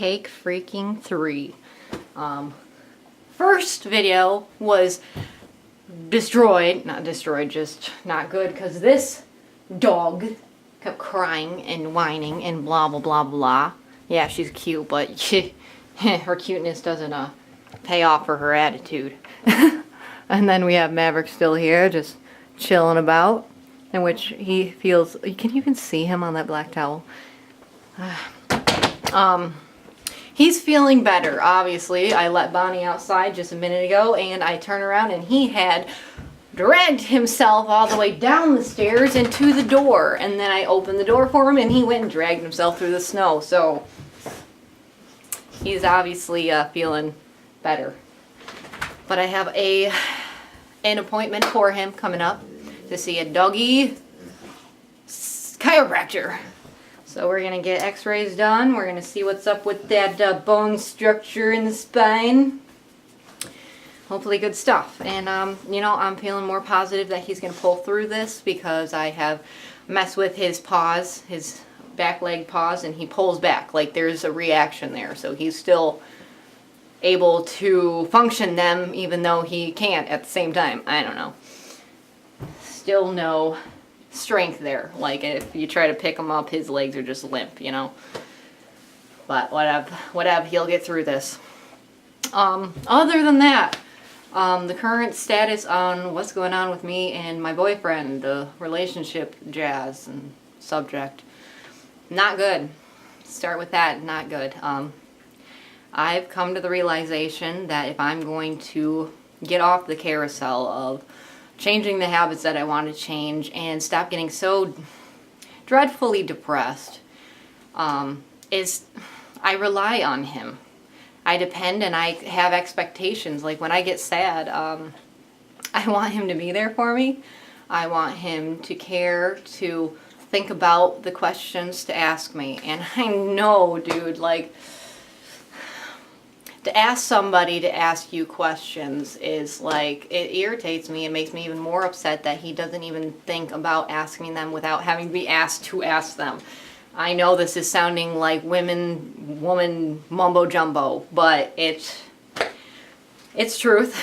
take freaking 3. First video was destroyed, not destroyed, just not good, because this dog kept crying and whining and blah blah blah blah. Yeah, she's cute, but her cuteness doesn't pay off for her attitude. And then we have Maverick still here, just chilling about, in which he feels, you can even see him on that black towel. He's feeling better, obviously. I let Bonnie outside just a minute ago, and I turn around and he had dragged himself all the way down the stairs and to the door. And then I opened the door for him and he went and dragged himself through the snow. So he's obviously feeling better. But I have an appointment for him coming up to see a doggy chiropractor. So we're going to get x-rays done. We're going to see what's up with that bone structure in the spine. Hopefully good stuff. And, you know, I'm feeling more positive that he's going to pull through this because I have messed with his paws, his back leg paws, and he pulls back. Like there's a reaction there. So he's still able to function them even though he can't at the same time. I don't know. Still no strength there. Like if you try to pick him up, his legs are just limp, you know. But whatever, he'll get through this. Other than that, the current status on what's going on with me and my boyfriend, the relationship jazz and subject, not good. Start with that, not good. I've come to the realization that if I'm going to get off the carousel of changing the habits that I want to change and stop getting so dreadfully depressed, is I rely on him. I depend and I have expectations. Like when I get sad, I want him to be there for me. I want him to care, to think about the questions to ask me. And I know, dude, like, to ask somebody to ask you questions is like, it irritates me. It makes me even more upset that he doesn't even think about asking them without having to be asked to ask them. I know this is sounding like woman mumbo jumbo, but it's truth.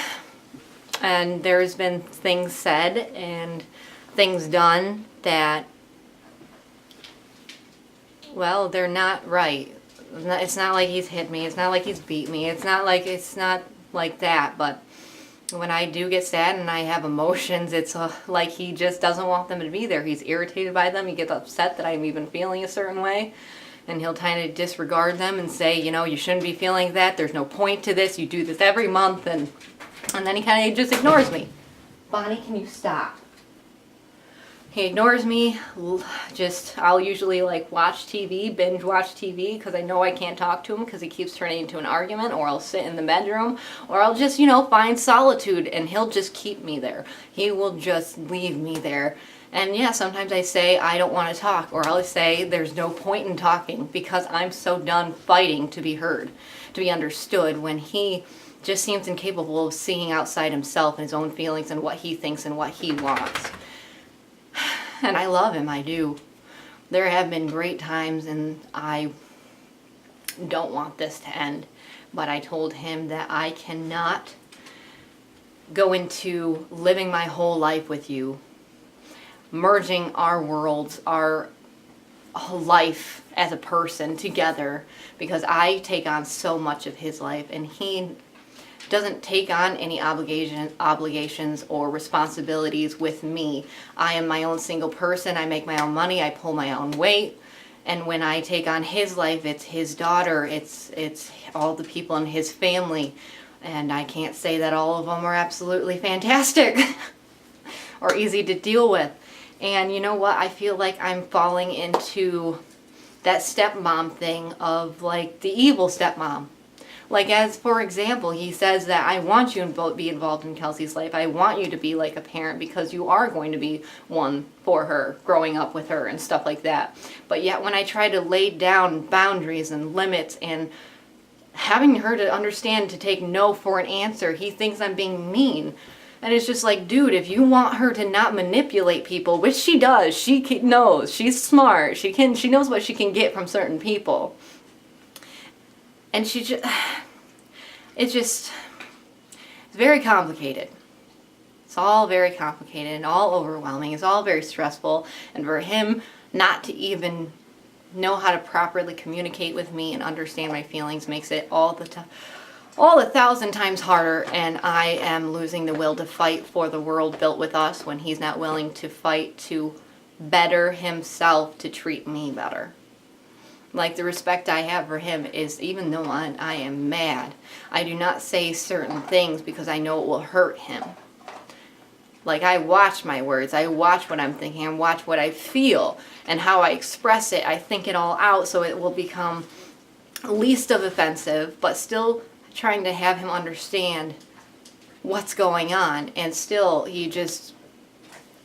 And there's been things said and things done that, well, they're not right. It's not like he's hit me. It's not like he's beat me. It's not like that. But when I do get sad and I have emotions, it's like he just doesn't want them to be there. He's irritated by them. He gets upset that I'm even feeling a certain way. And he'll kind of disregard them and say, you know, you shouldn't be feeling that. There's no point to this. You do this every month. And then he kind of just ignores me. Bonnie, can you stop? He ignores me. I'll usually like watch TV, binge watch TV, because I know I can't talk to him because he keeps turning into an argument, or I'll sit in the bedroom, or I'll just, you know, find solitude and he'll just keep me there. He will just leave me there. And yeah, sometimes I say I don't want to talk, or I'll say there's no point in talking because I'm so done fighting to be heard, to be understood, when he just seems incapable of seeing outside himself and his own feelings and what he thinks and what he wants. And I love him, I do. There have been great times and I don't want this to end. But I told him that I cannot go into living my whole life with you, merging our worlds, our life as a person together, because I take on so much of his life and he doesn't take on any obligations or responsibilities with me. I am my own single person. I make my own money. I pull my own weight. And when I take on his life, it's his daughter. It's all the people in his family. And I can't say that all of them are absolutely fantastic or easy to deal with. And you know what? I feel like I'm falling into that stepmom thing of like the evil stepmom. Like, as for example, he says that I want you to be involved in Kelsey's life. I want you to be like a parent because you are going to be one for her, growing up with her and stuff like that. But yet when I try to lay down boundaries and limits and having her to understand to take no for an answer, he thinks I'm being mean. And it's just like, dude, if you want her to not manipulate people, which she does, she knows, she's smart, she knows what she can get from certain people. And she just, it's very complicated. It's all very complicated and all overwhelming. It's all very stressful. And for him not to even know how to properly communicate with me and understand my feelings makes it all the 1,000 times harder. And I am losing the will to fight for the world built with us when he's not willing to fight to better himself to treat me better. Like, the respect I have for him is, even though I am mad, I do not say certain things because I know it will hurt him. Like, I watch my words, I watch what I'm thinking, I watch what I feel and how I express it. I think it all out so it will become least of offensive, but still trying to have him understand what's going on. And still, he just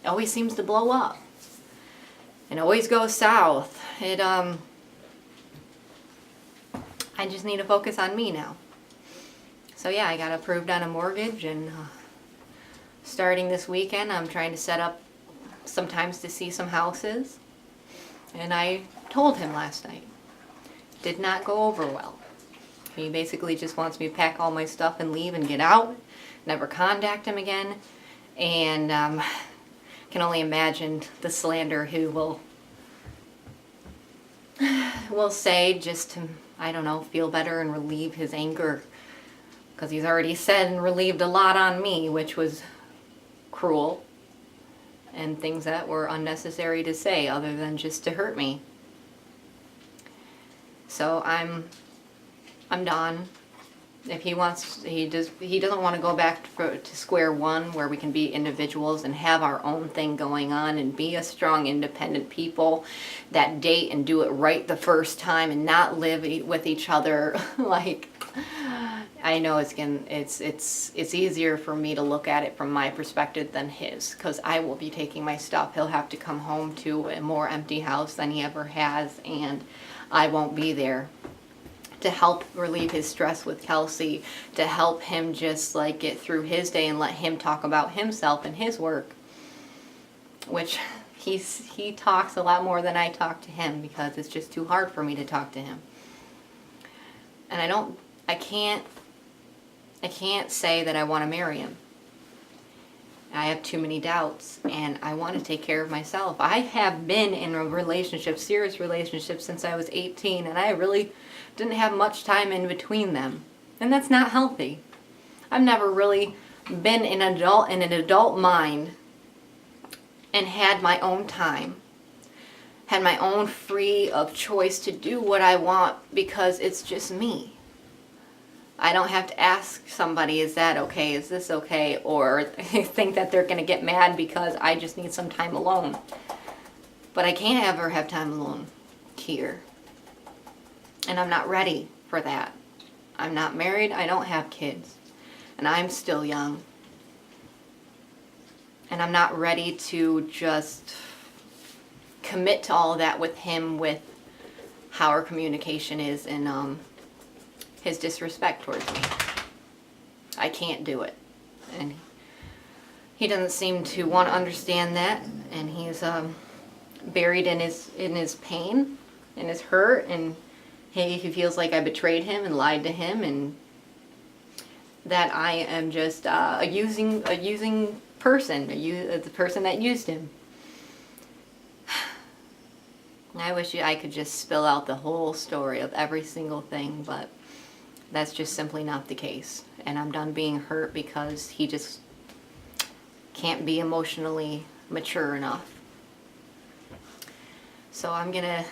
always seems to blow up and always goes south. I just need to focus on me now. So yeah, I got approved on a mortgage, and starting this weekend I'm trying to set up sometimes to see some houses. And I told him last night. Did not go over well. He basically just wants me to pack all my stuff and leave and get out. Never contact him again. And can only imagine the slander he will say just to, I don't know, feel better and relieve his anger. Because he's already said and relieved a lot on me, which was cruel. And things that were unnecessary to say other than just to hurt me. So I'm done. If he wants, he doesn't want to go back to square one where we can be individuals and have our own thing going on and be a strong, independent people that date and do it right the first time and not live with each other. Like, I know it's easier for me to look at it from my perspective than his, because I will be taking my stuff. He'll have to come home to a more empty house than he ever has, and I won't be there to help relieve his stress with Kelsey, to help him just like get through his day and let him talk about himself and his work, which he talks a lot more than I talk to him because it's just too hard for me to talk to him. And I can't say that I want to marry him. I have too many doubts, and I want to take care of myself. I have been in a relationship, serious relationship, since I was 18, and I really didn't have much time in between them. And that's not healthy. I've never really been in an adult mind and had my own time. Had my own free of choice to do what I want because it's just me. I don't have to ask somebody, is that okay? Is this okay? Or think that they're going to get mad because I just need some time alone. But I can't ever have time alone here. And I'm not ready for that. I'm not married. I don't have kids. And I'm still young. And I'm not ready to just commit to all of that with him, with how our communication is and his disrespect towards me. I can't do it. And he doesn't seem to want to understand that. And he's buried in his pain and his hurt, and he feels like I betrayed him and lied to him, and that I am just a using person, the person that used him. I wish I could just spill out the whole story of every single thing, but that's just simply not the case. And I'm done being hurt because he just can't be emotionally mature enough. So I'm gonna,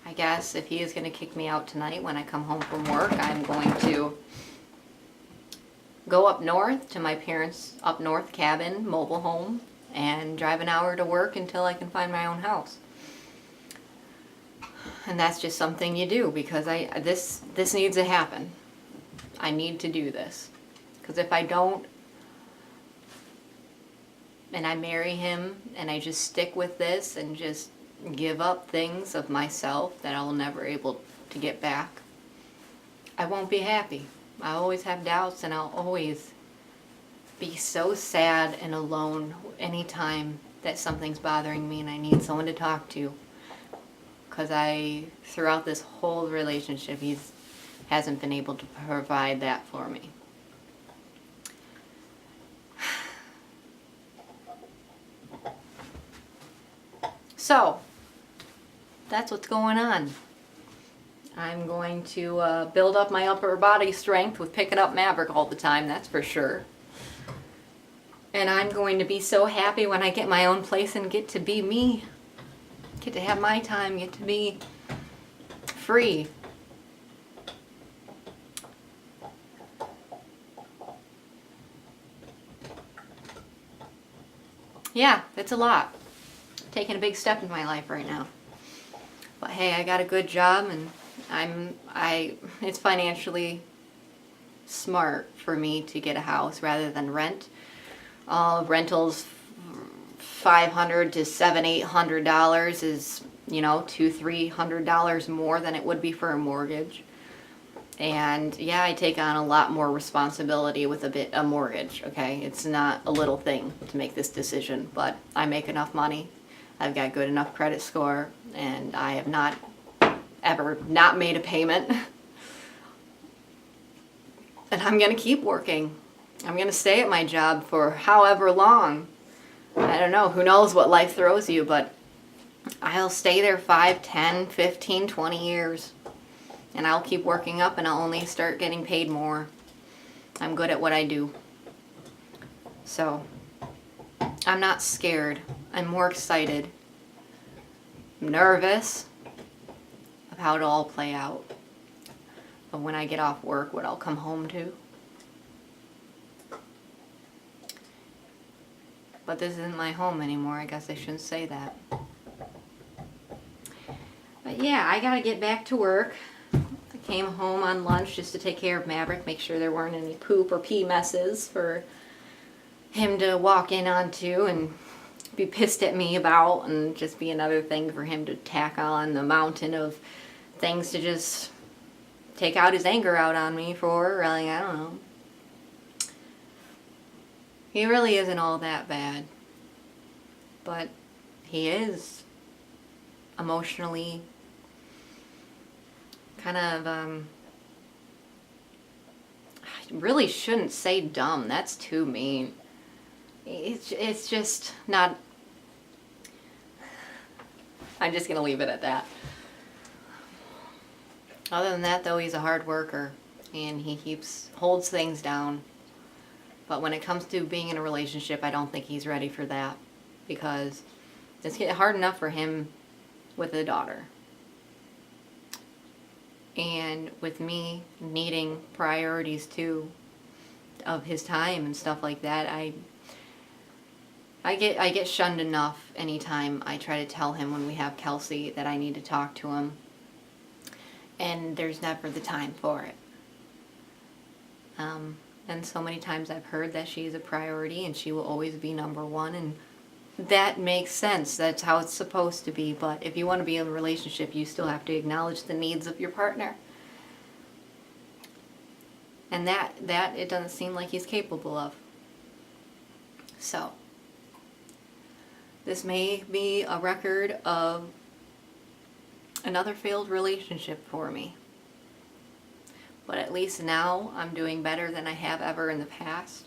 I guess if he is going to kick me out tonight when I come home from work, I'm going to go up north to my parents' up north cabin, mobile home, and drive an hour to work until I can find my own house. And that's just something you do because this needs to happen. I need to do this. Because if I don't, and I marry him, and I just stick with this and just give up things of myself that I'll never able to get back, I won't be happy. I always have doubts, and I'll always be so sad and alone anytime that something's bothering me and I need someone to talk to. Because throughout this whole relationship, he's hasn't been able to provide that for me. So, that's what's going on. I'm going to build up my upper body strength with picking up Maverick all the time, that's for sure. And I'm going to be so happy when I get my own place and get to be me. Get to have my time, get to be free. Yeah, it's a lot. Taking a big step in my life right now. But hey, I got a good job, and it's financially smart for me to get a house rather than rent. Rentals $500 to $700-800 is, $200-300 more than it would be for a mortgage. And yeah, I take on a lot more responsibility with a mortgage, okay? It's not a little thing to make this decision, but I make enough money. I've got good enough credit score, and I have not ever not made a payment. And I'm going to keep working. I'm going to stay at my job for however long. I don't know, who knows what life throws you, but I'll stay there 5, 10, 15, 20 years. And I'll keep working up, and I'll only start getting paid more. I'm good at what I do. So, I'm not scared. I'm more excited. I'm nervous of how it'll all play out. Of when I get off work, what I'll come home to. But this isn't my home anymore. I guess I shouldn't say that. But yeah, I gotta get back to work. I came home on lunch just to take care of Maverick, make sure there weren't any poop or pee messes for him to walk in onto and be pissed at me about, and just be another thing for him to tack on the mountain of things to just take out his anger out on me for. Really, I don't know. He really isn't all that bad. But he is emotionally kind of, I really shouldn't say dumb. That's too mean. It's just not, I'm just going to leave it at that. Other than that, though, he's a hard worker, and he holds things down. But when it comes to being in a relationship, I don't think he's ready for that, because it's getting hard enough for him with a daughter. And with me needing priorities too, of his time and stuff like that, I get shunned enough anytime I try to tell him when we have Kelsey that I need to talk to him. And there's never the time for it. And so many times I've heard that she's a priority and she will always be number one, and that makes sense. That's how it's supposed to be. But if you want to be in a relationship, you still have to acknowledge the needs of your partner. And that it doesn't seem like he's capable of. So, this may be a record of another failed relationship for me. But at least now I'm doing better than I have ever in the past.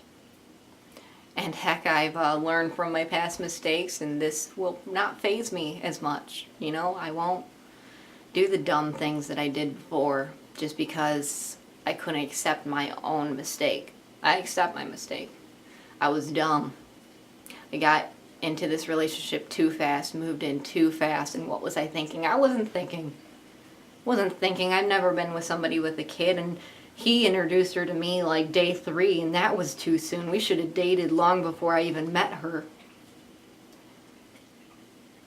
And heck, I've learned from my past mistakes, and this will not faze me as much. I won't do the dumb things that I did before just because I couldn't accept my own mistake. I accept my mistake. I was dumb. I got into this relationship too fast, moved in too fast, and what was I thinking? I wasn't thinking. I've never been with somebody with a kid, and he introduced her to me like day 3, and that was too soon. We should have dated long before I even met her.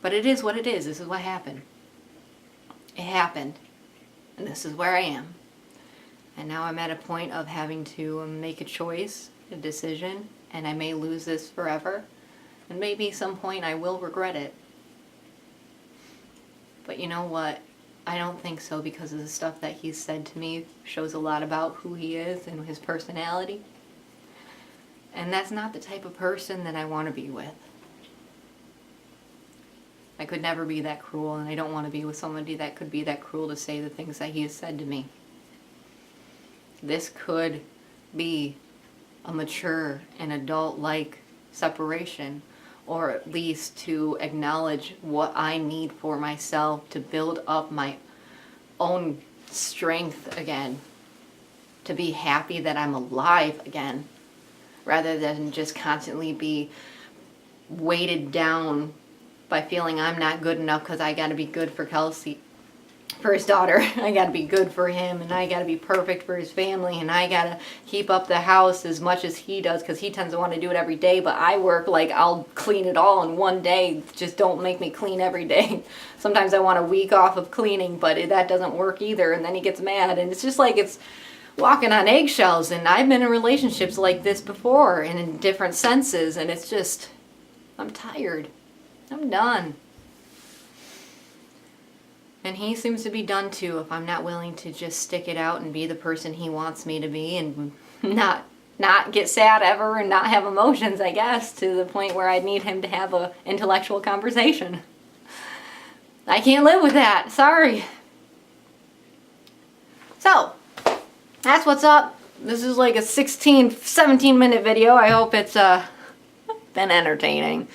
But it is what it is. This is what happened. It happened. And this is where I am. And now I'm at a point of having to make a choice, a decision, and I may lose this forever. And maybe some point I will regret it. But you know what? I don't think so, because of the stuff that he's said to me shows a lot about who he is and his personality. And that's not the type of person that I want to be with. I could never be that cruel, and I don't want to be with somebody that could be that cruel to say the things that he has said to me. this could be a mature and adult-like separation, or at least to acknowledge what I need for myself to build up my own strength again, to be happy that I'm alive again, rather than just constantly be weighted down by feeling I'm not good enough because I got to be good for Kelsey, for his daughter. I got to be good for him, and I got to be perfect for his family, and I got to keep up the house as much as he does because he tends to want to do it every day, but I work like I'll clean it all in one day. Just don't make me clean every day. Sometimes I want a week off of cleaning, but that doesn't work either, and then he gets mad, and it's just like it's walking on eggshells. And I've been in relationships like this before and in different senses, and it's just, I'm tired. I'm done. And he seems to be done too if I'm not willing to just stick it out and be the person he wants me to be, and not get sad ever and not have emotions, I guess, to the point where I'd need him to have a intellectual conversation. I can't live with that. Sorry. So, that's what's up. This is like a 17 minute video. I hope it's been entertaining.